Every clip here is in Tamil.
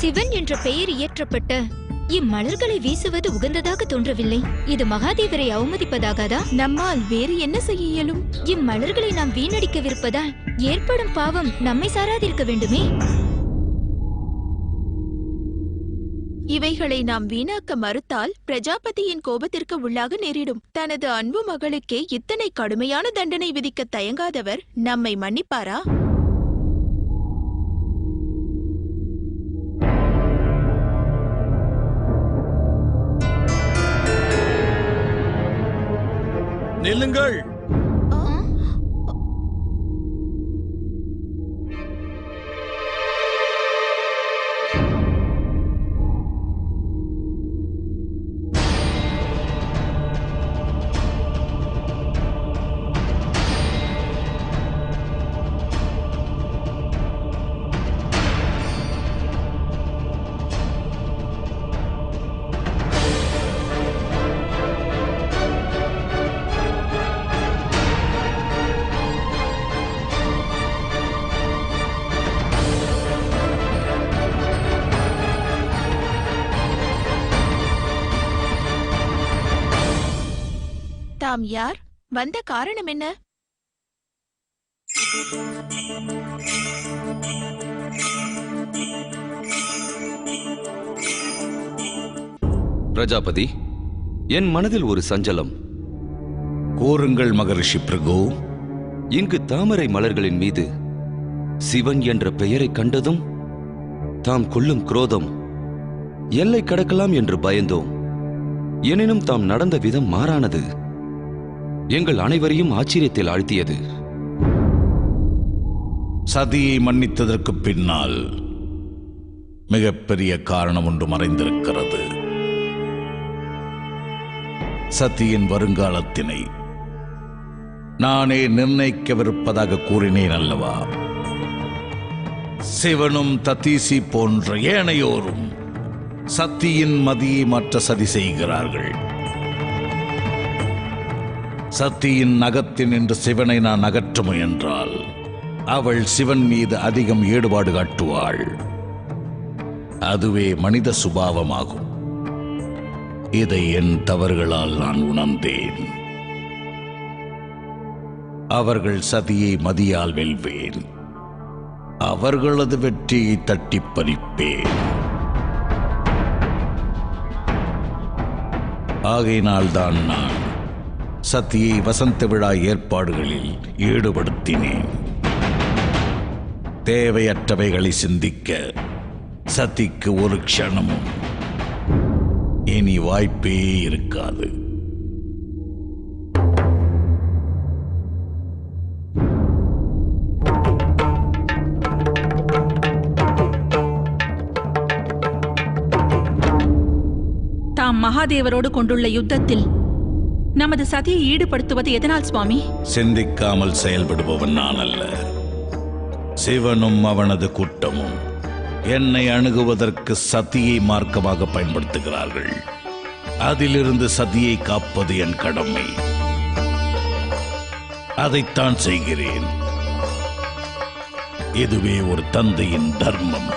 சிவன் என்ற பெயர் இயற்றப்பட்ட இம்மலர்களை வீசுவது உகந்ததாக தோன்றவில்லை. இது மகாதேவரை அவமதிப்பதாகாதா? நம்மால் வேறு என்ன செய்ய இயலும்? இம்மலர்களை நாம் வீணடிக்கவிருப்பதால் ஏற்படும் பாவம் நம்மை சாராதிருக்க வேண்டுமே. இவைகளை நாம் வீணாக்க மறுத்தால் பிரஜாபதியின் கோபத்திற்கு உள்ளாக நேரிடும். தனது அன்பு மகளுக்கே இத்தனை கடுமையான தண்டனை விதிக்க தயங்காதவர் நம்மை மன்னிப்பாரா? நில்லுங்கள். தாம் யார்? வந்த காரணம் என்ன? பிரஜாபதி, என் மனதில் ஒரு சஞ்சலம். கூறுங்கள் மகரிஷி பிரகு. இங்கு தாமரை மலர்களின் மீது சிவன் என்ற பெயரை கண்டதும் தாம் கொள்ளும் குரோதம் எல்லை கடக்கலாம் என்று பயந்தோம். எனினும் தாம் நடந்த விதம் மாறானது எங்கள் அனைவரையும் ஆச்சரியத்தில் ஆழ்த்தியது. சதியை மன்னித்ததற்கு பின்னால் மிகப்பெரிய காரணம் ஒன்று மறைந்திருக்கிறது. சதியின் வருங்காலத்தினை நானே நிர்ணயிக்கவிருப்பதாக கூறினேன் அல்லவா? சிவனும் ததீசி போன்ற ஏனையோரும் சத்தியின் மதியை மாற்ற சதி செய்கிறார்கள். சத்தியின் நகத்தின் என்று சிவனை நான் அகற்ற முயன்றால் அவள் சிவன் மீது அதிகம் ஈடுபாடு காட்டுவாள். அதுவே மனித சுபாவமாகும். இதை என் தவறுகளால் நான் உணர்ந்தேன். அவர்கள் சதியை மதியால் வெல்வேன். அவர்களது வெற்றியை தட்டி பறிப்பேன். ஆகையினால்தான் நான் சதியை வசந்த விழா ஏற்பாடுகளில் ஈடுபடுத்தினேன். தேவையற்றவைகளை சிந்திக்க சதிக்கு ஒரு க்ஷணமும் இனி வாய்ப்பே இருக்காது. தாம் மகாதேவரோடு கொண்டுள்ள யுத்தத்தில் நமது சதியை ஈடுபடுத்துவது எதனால் சுவாமி? சிந்திக்காமல் செயல்படுபவன் நான் அல்ல. சிவனும் அவனது கூட்டமும் என்னை அணுகுவதற்கு சதியை மார்க்கமாக பயன்படுத்துகிறார்கள். அதிலிருந்து சதியை காப்பது என் கடமை. அதைத்தான் செய்கிறேன். இதுவே ஒரு தந்தையின் தர்மம்.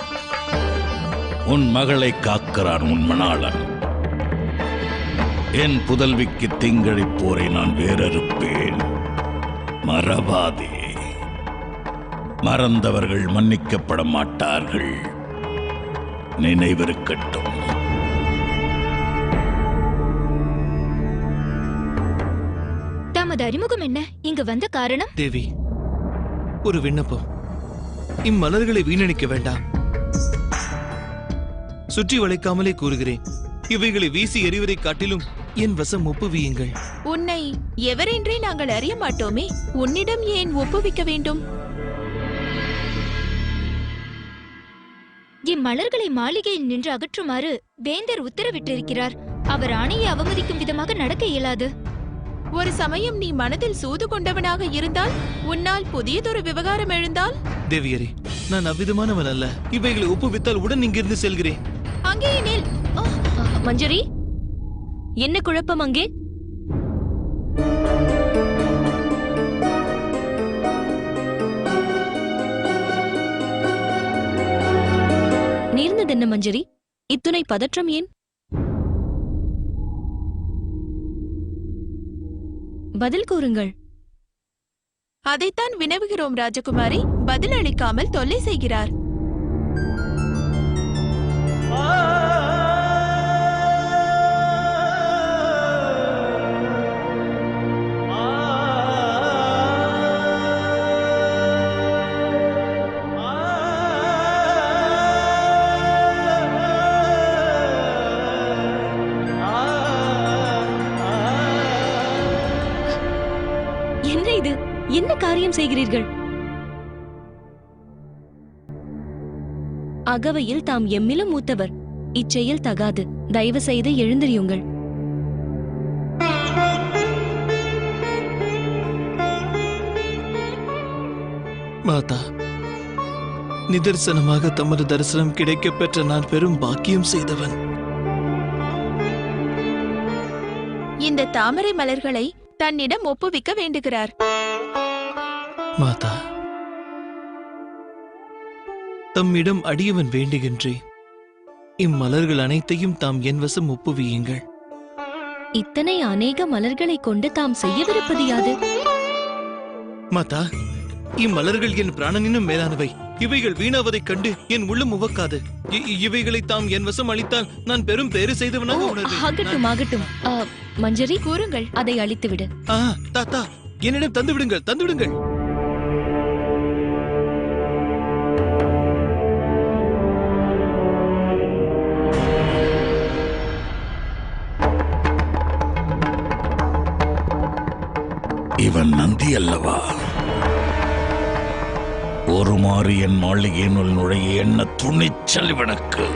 உன் மகளை காக்கிறான் உன் மணாளன். என் புதல்விக்கு திங்களிப்போரை நான் வேறறுப்பேன். மறவாதே. மறந்தவர்கள் மன்னிக்கப்பட மாட்டார்கள். நினைவிருக்கட்டும். தமது அறிமுகம் என்ன? இங்கு வந்த காரணம்? தேவி, ஒரு விண்ணப்பம். இம்மலர்களை வீணடிக்க வேண்டாம். சுற்றி வளைக்காமலே கூறுகிறேன். இவைகளை வீசி எறிவதை காட்டிலும் என் வசம் ஒப்புவியுங்கள். உன்னை எவரென்றே நாங்கள் அறிய மாட்டோமே. உன்னிடம் ஏன் ஒப்புவிக்க வேண்டும்? இம்மலர்களை மாளிகையில் நின்று அகற்றுமாறு வேந்தர் உத்தரவிட்டிருக்கிறார். அவர் ஆணையை அவமதிக்கும் விதமாக நடக்க இயலாது. ஒரு சமயம் நீ மனதில் சூது கொண்டவனாக இருந்தால், உன்னால் புதியதொரு விவகாரம் எழுந்தால்? தேவியரே, நான் அவ்விதமானவன் அல்ல. இவைகளை ஒப்புவித்தால் உடன் இங்கிருந்து செல்கிறேன். அங்கே நில். மஞ்சரி, என்ன குழப்பம் அங்கே? நேர்ந்தது நடந்ததென்ன மஞ்சரி? இத்துணை பதற்றம் ஏன்? பதில் கூறுங்கள். அதைத்தான் வினவுகிறோம் ராஜகுமாரி. பதில் அளிக்காமல் தொல்லை செய்கிறார். என்ன இது? என்ன காரியம் செய்கிறீர்கள்? அகவையில் தாம் எம்மிலும் மூத்தவர். இச்செயல் தகாது. தயவு செய்து எழுந்திரியுங்கள். மாதா, நிதர்சனமாக தமது தரிசனம் கிடைக்கப் பெற்ற நான் பெரும் பாக்கியம் செய்தவன். இந்த தாமரை மலர்களை தன்னிடம் ஒப்புவிக்க வேண்டுகிறார். மாதா, தம்மிடம் அடியவன் வேண்டுகின்றேன். இம்மலர்கள் அனைத்தையும் தாம் என் வசம் ஒப்புவியுங்கள். இத்தனை அநேக மலர்களை கொண்டு தாம் செய்யவிருப்பது யாது? மாதா, இம்மலர்கள் என் பிராணனினும் மேலானவை. இவைகள் வீணாவதைக் கண்டு என் உள்ளம் உவக்காது. இவைகளை தாம் என் வசம் அளித்தால் நான் பெரும் பேறு செய்தவனாக உணர்வேன். ஆகட்டும் ஆகட்டும். மஞ்சரி, கூறுங்கள். அதை அழித்துவிடு. தாத்தா, என்னிடம் தந்து விடுங்கள், தந்து விடுங்கள். இவன் நந்தி அல்லவா? ஒரு மாறு என் மாளிகையினுள் நுழைய என்ன துணிச்சல் இவனுக்கு!